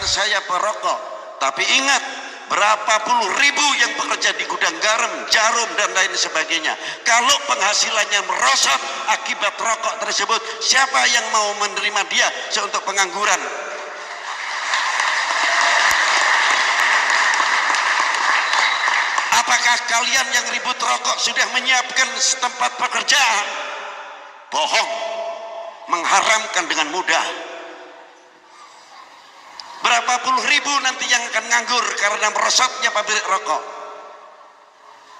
bukan saya perokok, tapi ingat, berapa puluh ribu yang bekerja di gudang garam, jarum, dan lain sebagainya. Kalau penghasilannya merosot akibat rokok tersebut, siapa yang mau menerima dia untuk pengangguran? Apakah kalian yang ribut rokok sudah menyiapkan tempat pekerjaan? Bohong, mengharamkan dengan mudah. Berapa puluh ribu nanti yang akan nganggur karena merosotnya pabrik rokok.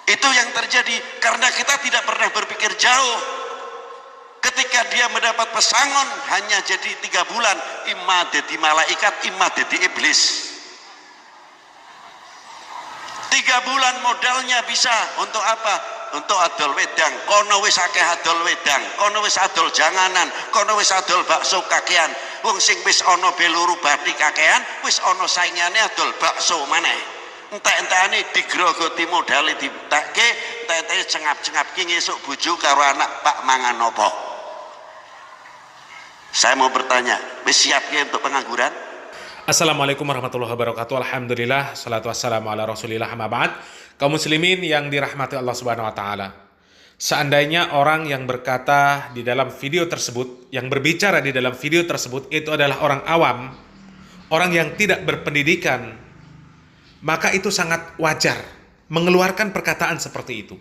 Itu yang terjadi karena kita tidak pernah berpikir jauh. Ketika dia mendapat pesangon hanya jadi 3 bulan, imma jadi malaikat, imma jadi iblis. 3 bulan modalnya bisa untuk apa? Untuk adol wedang. Kono wis akeh adol wedang, kono wis adol janganan, kono wis adol bakso kakean. Wong sing wis ana beluru bathi kakean, wis ana saingane adol bakso maneh. Entek-entekane digrogoti modale ditekke, entek-enteke cengap-cengap ki ngesuk bojo karo anak Pak mangan apa? Saya mau bertanya, wis siap ya untuk pengangguran? Assalamualaikum warahmatullahi wabarakatuh. Alhamdulillah, salatu wassalamu ala rasulillah, amma ba'd. Kaum muslimin yang dirahmati Allah subhanahu wa ta'ala, seandainya orang yang berkata di dalam video tersebut, yang berbicara di dalam video tersebut itu adalah orang awam, orang yang tidak berpendidikan, maka itu sangat wajar mengeluarkan perkataan seperti itu.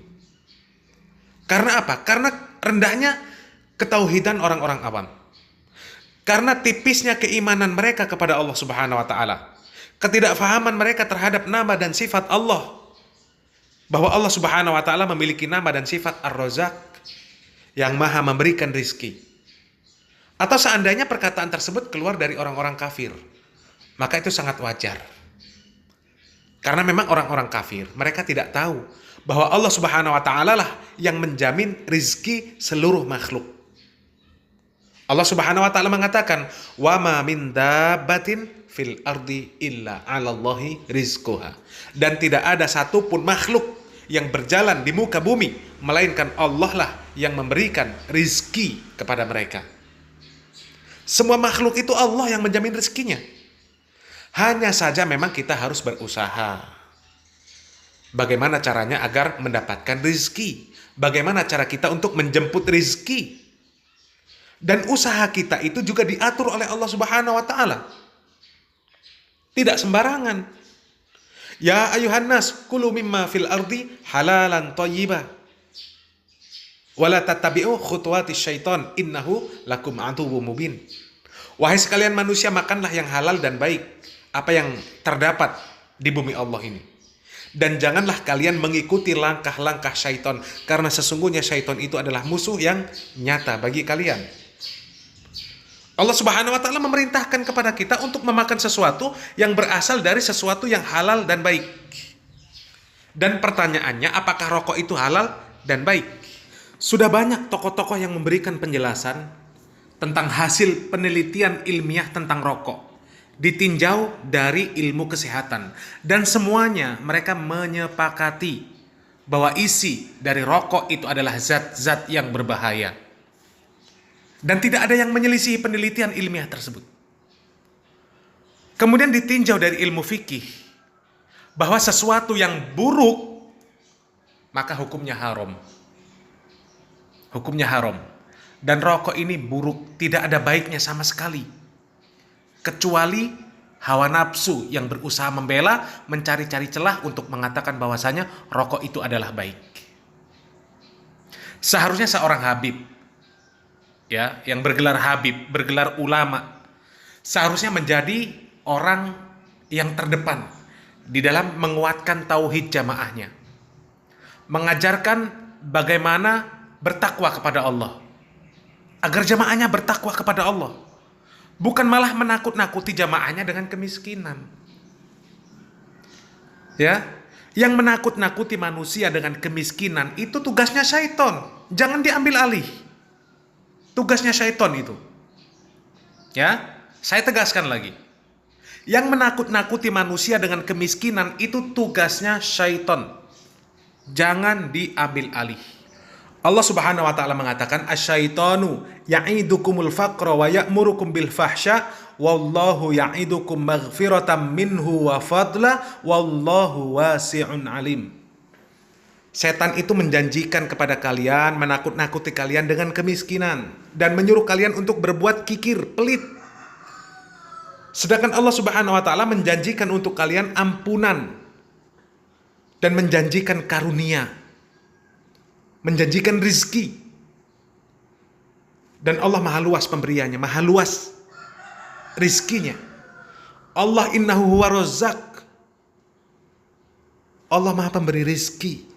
Karena apa? Karena rendahnya ketauhidan orang-orang awam. Karena tipisnya keimanan mereka kepada Allah subhanahu wa ta'ala. Ketidakfahaman mereka terhadap nama dan sifat Allah. Bahwa Allah subhanahu wa ta'ala memiliki nama dan sifat Ar-Razzaq, yang maha memberikan rizki. Atau seandainya perkataan tersebut keluar dari orang-orang kafir, maka itu sangat wajar. Karena memang orang-orang kafir, mereka tidak tahu bahwa Allah subhanahu wa ta'ala lah yang menjamin rizki seluruh makhluk. Allah subhanahu wa ta'ala mengatakan, wa ma min dabbatin fil ardi illa 'alallahi rizquha. Dan tidak ada satupun makhluk yang berjalan di muka bumi melainkan Allah lah yang memberikan rizki kepada mereka. Semua makhluk itu Allah yang menjamin rizkinya. Hanya saja memang kita harus berusaha. Bagaimana caranya agar mendapatkan rizki? Bagaimana cara kita untuk menjemput rizki? Dan usaha kita itu juga diatur oleh Allah subhanahu wa ta'ala. Tidak sembarangan. Ya ayuhan nas, kulu mimma fil ardi halalan thayyibah. Wala tattabi'u khutuwatis syaitan, innahu lakum aduwwum mubin. Wahai sekalian manusia, makanlah yang halal dan baik, apa yang terdapat di bumi Allah ini. Dan janganlah kalian mengikuti langkah-langkah syaitan, karena sesungguhnya syaitan itu adalah musuh yang nyata bagi kalian. Allah subhanahu wa ta'ala memerintahkan kepada kita untuk memakan sesuatu yang berasal dari sesuatu yang halal dan baik. Dan pertanyaannya, apakah rokok itu halal dan baik? Sudah banyak tokoh-tokoh yang memberikan penjelasan tentang hasil penelitian ilmiah tentang rokok, ditinjau dari ilmu kesehatan. Dan semuanya mereka menyepakati bahwa isi dari rokok itu adalah zat-zat yang berbahaya. Dan tidak ada yang menyelisihi penelitian ilmiah tersebut. Kemudian ditinjau dari ilmu fikih, bahwa sesuatu yang buruk, maka hukumnya haram. Hukumnya haram. Dan rokok ini buruk, tidak ada baiknya sama sekali. Kecuali hawa nafsu yang berusaha membela, mencari-cari celah untuk mengatakan bahwasanya rokok itu adalah baik. Seharusnya seorang habib, ya, yang bergelar habib, bergelar ulama, seharusnya menjadi orang yang terdepan di dalam menguatkan tauhid jamaahnya, mengajarkan bagaimana bertakwa kepada Allah, agar jamaahnya bertakwa kepada Allah, bukan malah menakut-nakuti jamaahnya dengan kemiskinan. Ya, yang menakut-nakuti manusia dengan kemiskinan itu tugasnya syaitan, jangan diambil alih. Tugasnya syaitan itu. Ya, saya tegaskan lagi. Yang menakut-nakuti manusia dengan kemiskinan itu tugasnya syaitan. Jangan diambil alih. Allah Subhanahu wa taala mengatakan asyaitanu ya'idukumul faqra wa ya'murukum bil fahsya wallahu ya'idukum maghfiratan minhu wa fadla wallahu wasi'un alim. Setan itu menjanjikan kepada kalian, menakut-nakuti kalian dengan kemiskinan dan menyuruh kalian untuk berbuat kikir, pelit. Sedangkan Allah Subhanahu wa taala menjanjikan untuk kalian ampunan dan menjanjikan karunia, menjanjikan rizki. Dan Allah maha luas pemberiannya, maha luas rizkinya. Allah innahu huwa razzaq. Allah maha pemberi rizki.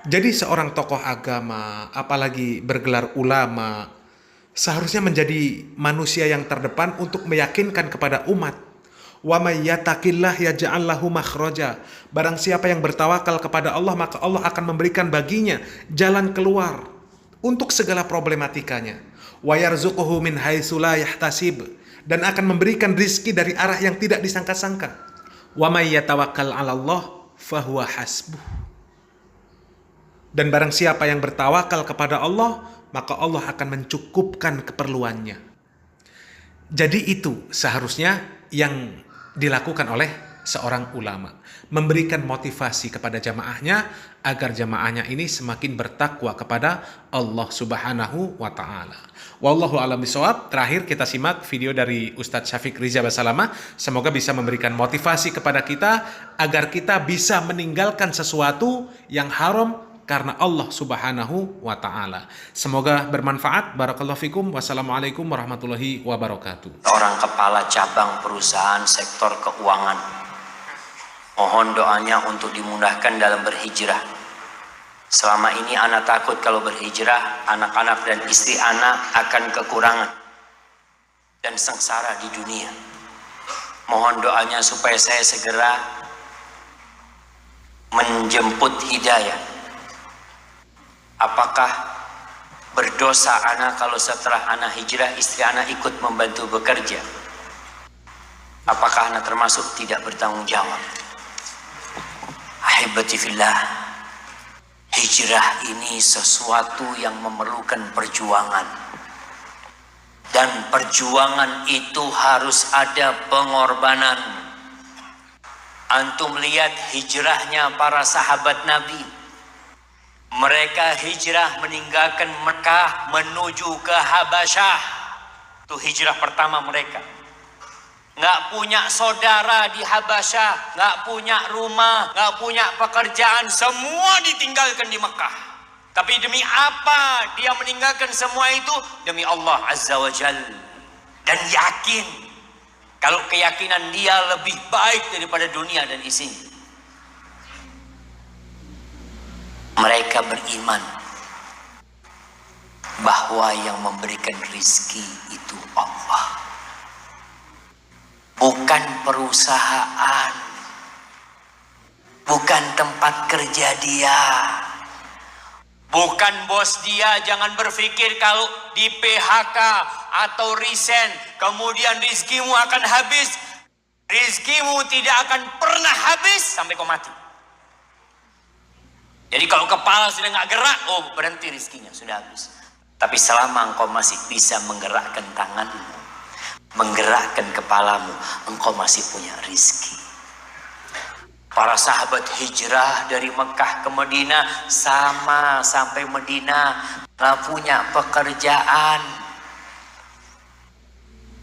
Jadi seorang tokoh agama, apalagi bergelar ulama, seharusnya menjadi manusia yang terdepan untuk meyakinkan kepada umat. Wa may yattaqillah yaj'al lahu makhraja. Barang siapa yang bertawakal kepada Allah, maka Allah akan memberikan baginya jalan keluar untuk segala problematikanya. Wa yarzuquhu min haitsu la yahtasib, dan akan memberikan rizki dari arah yang tidak disangka-sangka. Wa may yatawakkal 'ala Allah fahuwa hasbuh. Dan barang siapa yang bertawakal kepada Allah, maka Allah akan mencukupkan keperluannya. Jadi itu seharusnya yang dilakukan oleh seorang ulama, memberikan motivasi kepada jamaahnya agar jamaahnya ini semakin bertakwa kepada Allah Subhanahu wa taala. Wallahu a'lam bishawab. Terakhir kita simak video dari Ustadz Syafiq Riza Basalamah. Semoga bisa memberikan motivasi kepada kita agar kita bisa meninggalkan sesuatu yang haram karena Allah Subhanahu wa taala. Semoga bermanfaat. Barakallahu fikum. Wassalamualaikum warahmatullahi wabarakatuh. Orang kepala cabang perusahaan sektor keuangan, mohon doanya untuk dimudahkan dalam berhijrah. Selama ini anak takut kalau berhijrah, anak-anak dan istri anak akan kekurangan dan sengsara di dunia. Mohon doanya supaya saya segera menjemput hidayah. Apakah berdosa anak kalau setelah anak hijrah istri anak ikut membantu bekerja? Apakah anak termasuk tidak bertanggung jawab? Ahibati fillah, hijrah ini sesuatu yang memerlukan perjuangan. Dan perjuangan itu harus ada pengorbanan. Antum lihat hijrahnya para sahabat Nabi. Mereka hijrah meninggalkan Mekah menuju ke Habasyah. Itu hijrah pertama mereka. Nggak punya saudara di Habasyah, nggak punya rumah, nggak punya pekerjaan, semua ditinggalkan di Mekah. Tapi demi apa dia meninggalkan semua itu? Demi Allah Azza wa Jal. Dan yakin kalau keyakinan dia lebih baik daripada dunia dan isinya. Mereka beriman bahwa yang memberikan rizki itu Allah, bukan perusahaan, bukan tempat kerja dia, bukan bos dia. Jangan berpikir kalau di PHK atau resign kemudian rizkimu akan habis. Rizkimu tidak akan pernah habis sampai kau mati. Jadi kalau kepala sudah nggak gerak, oh berhenti rizkinya, sudah habis. Tapi selama engkau masih bisa menggerakkan tanganmu, menggerakkan kepalamu, engkau masih punya rizki. Para sahabat hijrah dari Mekah ke Madinah sama sampai Madinah nggak punya pekerjaan,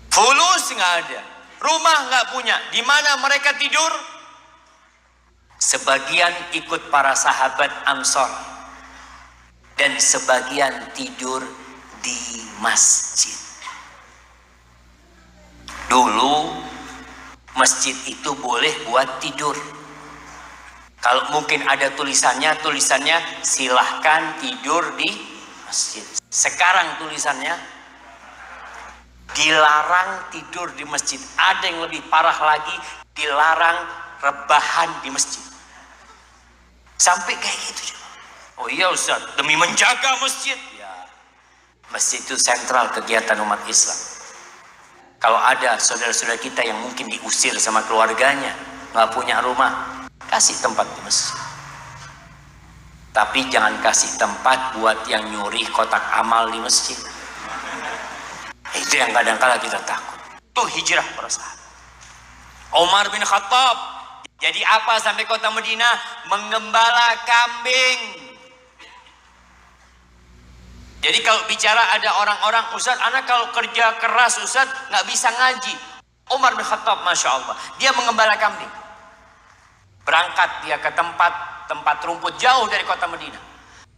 fulus nggak ada, rumah nggak punya. Di mana mereka tidur? Sebagian ikut para sahabat Ansor dan sebagian tidur di masjid. Dulu masjid itu boleh buat tidur. Kalau mungkin ada tulisannya silahkan tidur di masjid. Sekarang tulisannya dilarang tidur di masjid. Ada yang lebih parah lagi, dilarang rebahan di masjid. Sampai kayak gitu. Oh iya Ustaz, demi menjaga masjid. Ya, masjid itu sentral kegiatan umat Islam. Kalau ada saudara-saudara kita yang mungkin diusir sama keluarganya, nggak punya rumah, kasih tempat di masjid. Tapi jangan kasih tempat buat yang nyuri kotak amal di masjid. Itu yang kadang-kala kita takut. Itu hijrah para sahabat. Umar bin Khattab jadi apa sampai kota Madinah? Menggembala kambing. Jadi kalau bicara ada orang-orang, Ustaz, anak kalau kerja keras Ustaz nggak bisa ngaji. Umar bin Khattab, Masya Allah, dia mengembala kambing. Berangkat dia ke tempat rumput jauh dari kota Madinah.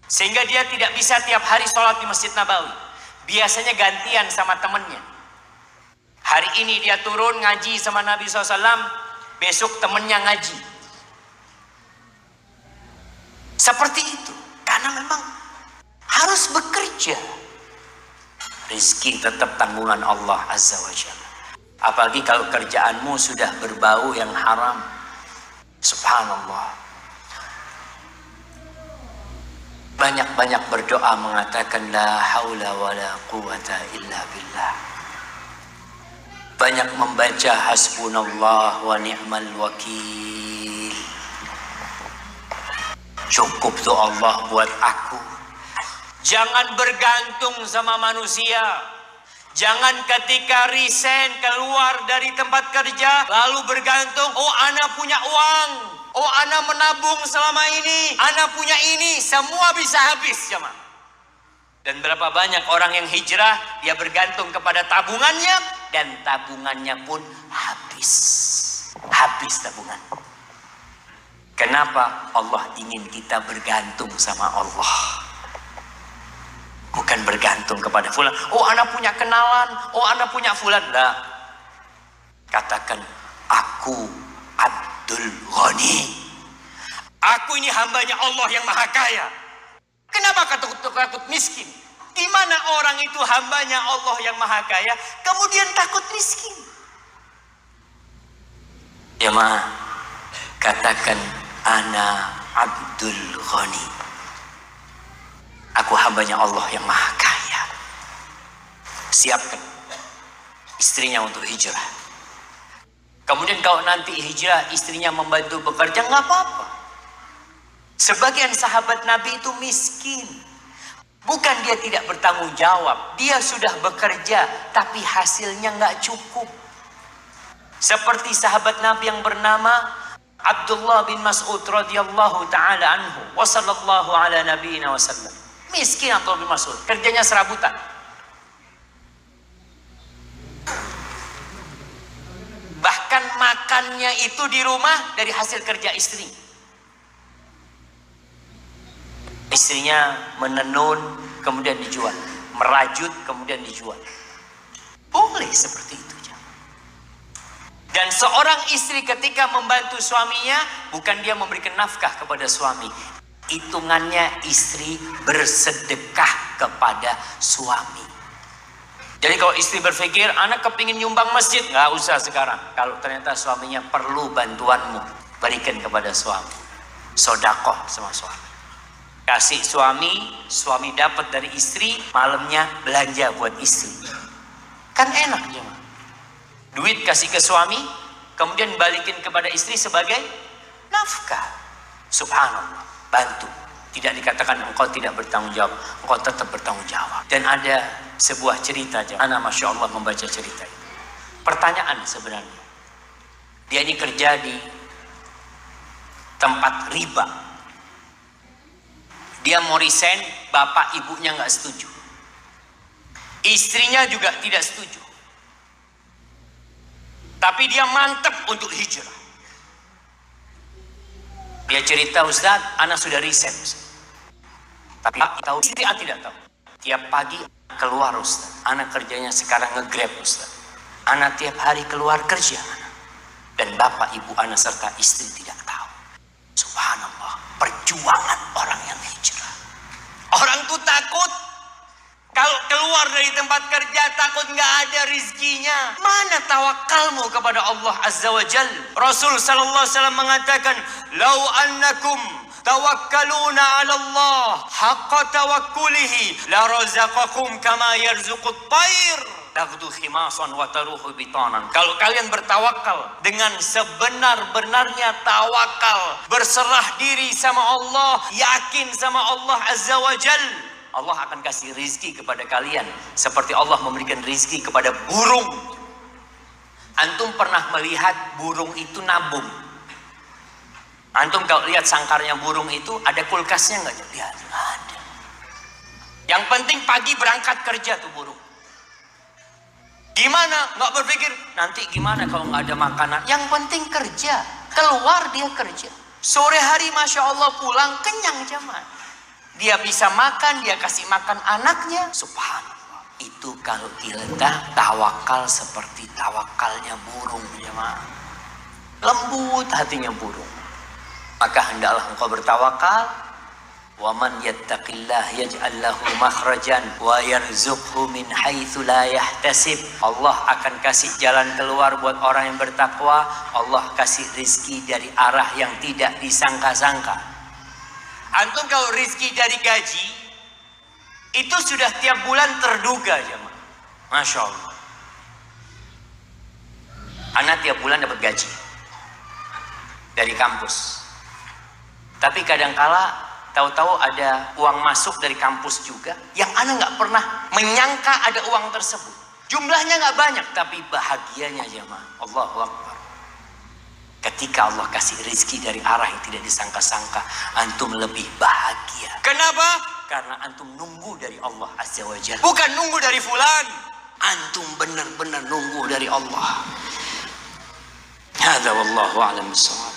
Sehingga dia tidak bisa tiap hari sholat di Masjid Nabawi. Biasanya gantian sama temennya. Hari ini dia turun ngaji sama Nabi SAW, besok temennya ngaji. Seperti itu. Karena memang harus bekerja. Rizki tetap tanggungan Allah Azza wa Jalla. Apalagi kalau kerjaanmu sudah berbau yang haram. Subhanallah. Banyak-banyak berdoa mengatakan la haula wa la quwata illa billah. Banyak membaca hasbunallah wa ni'mal wakil. Cukup tuh Allah buat aku. Jangan bergantung sama manusia. Jangan ketika resign keluar dari tempat kerja lalu bergantung, oh ana punya uang, oh ana menabung selama ini, ana punya ini, semua bisa habis jemaah. Dan berapa banyak orang yang hijrah dia bergantung kepada tabungannya dan tabungannya pun habis. Habis tabungan. Kenapa? Allah ingin kita bergantung sama Allah. Bukan bergantung kepada fulan. Oh, anak punya kenalan. Oh, anak punya fulan. Nah, katakan, aku Abdul Ghani. Aku ini hambanya Allah yang maha kaya. Kenapa takut miskin? Di mana orang itu hambanya Allah yang maha kaya, kemudian takut miskin? Ya ma, katakan, ana Abdul Ghani. Aku hambanya Allah yang maha kaya. Siapkan istrinya untuk hijrah. Kemudian kalau nanti hijrah istrinya membantu bekerja, nggak apa-apa. Sebagian sahabat Nabi itu miskin. Bukan dia tidak bertanggung jawab. Dia sudah bekerja tapi hasilnya nggak cukup. Seperti sahabat Nabi yang bernama Abdullah bin Mas'ud radhiyallahu ta'ala anhu. Wa sallallahu ala nabiyina wa sallam. Miskin Abdullah bin Mas'ud, kerjanya serabutan. Bahkan makannya itu di rumah dari hasil kerja istri. Istrinya menenun kemudian dijual, merajut kemudian dijual. Boleh seperti itu. Dan seorang istri ketika membantu suaminya, bukan dia memberikan nafkah kepada suami. Hitungannya istri bersedekah kepada suami. Jadi kalau istri berpikir, anak kepingin nyumbang masjid, nggak usah sekarang. Kalau ternyata suaminya perlu bantuanmu, berikan kepada suami. Sodakoh sama suami. Kasih suami dapat dari istri, malamnya belanja buat istri. Kan enak ya. Duit kasih ke suami, kemudian balikin kepada istri sebagai nafkah. Subhanallah. Bantu. Tidak dikatakan engkau tidak bertanggung jawab, engkau tetap bertanggung jawab. Dan ada sebuah cerita, ana Masya Allah membaca cerita ini. Pertanyaan sebenarnya, dia ini kerja di tempat riba. Dia mau resign, bapak ibunya nggak setuju, istrinya juga tidak setuju, tapi dia mantap untuk hijrah. Dia cerita, Ustaz, anak sudah resign, Ustaz. Tapi tahu istri tidak tahu. Tiap pagi keluar, Ustaz. Anak kerjanya sekarang nge-grab, Ustaz. Anak tiap hari keluar kerja, anak. Dan bapak, ibu anak serta istri tidak tahu. Subhanallah, perjuangan orang yang hijrah. Orang tuh takut kalau keluar dari tempat kerja, takut nggak ada rizkinya. Mana tawakalmu kepada Allah Azza wa Jal? Rasul sallallahu alaihi wasallam mengatakan, "Lau annakum tawakkaluna 'ala Allah haqqa tawakkulihi la razaqakum kama yarzuqut tayr." taghdu khimasan wa taruhu bitanan. Kalau kalian bertawakal dengan sebenar-benarnya tawakal, berserah diri sama Allah, yakin sama Allah Azza wa Jal, Allah akan kasih rizki kepada kalian seperti Allah memberikan rizki kepada burung. Antum pernah melihat burung itu nabung? Antum kalau lihat sangkarnya burung itu ada kulkasnya nggak? Lihat, ada. Yang penting pagi berangkat kerja tuh burung. Gimana? Nggak berpikir nanti gimana kalau nggak ada makanan. Yang penting kerja, keluar dia kerja. Sore hari Masya Allah pulang kenyang jemaah. Dia bisa makan, dia kasih makan anaknya. Subhanallah. Itu kalau kita tawakal seperti tawakalnya burung jemaah. Lembut hatinya burung. Maka hendaklah engkau bertawakal. Wa man yattaqillah yaj'al lahu makhrajan wa yarzuqhu min haitsu la yahtasib. Allah akan kasih jalan keluar buat orang yang bertakwa. Allah kasih rizki dari arah yang tidak disangka-sangka. Antum kalau rizki dari gaji itu sudah tiap bulan terduga jemaah. Masya Allah. Anak tiap bulan dapat gaji dari kampus. Tapi kadangkala tahu-tahu ada uang masuk dari kampus juga yang ana nggak pernah menyangka ada uang tersebut. Jumlahnya nggak banyak tapi bahagianya jemaah. Allahu Akbar. Ketika Allah kasih rizki dari arah yang tidak disangka-sangka, antum lebih bahagia. Kenapa? Karena antum nunggu dari Allah Azza wa Jalla. Bukan nunggu dari fulan. Antum benar-benar nunggu dari Allah. Hadza wallahu a'lam bissawab.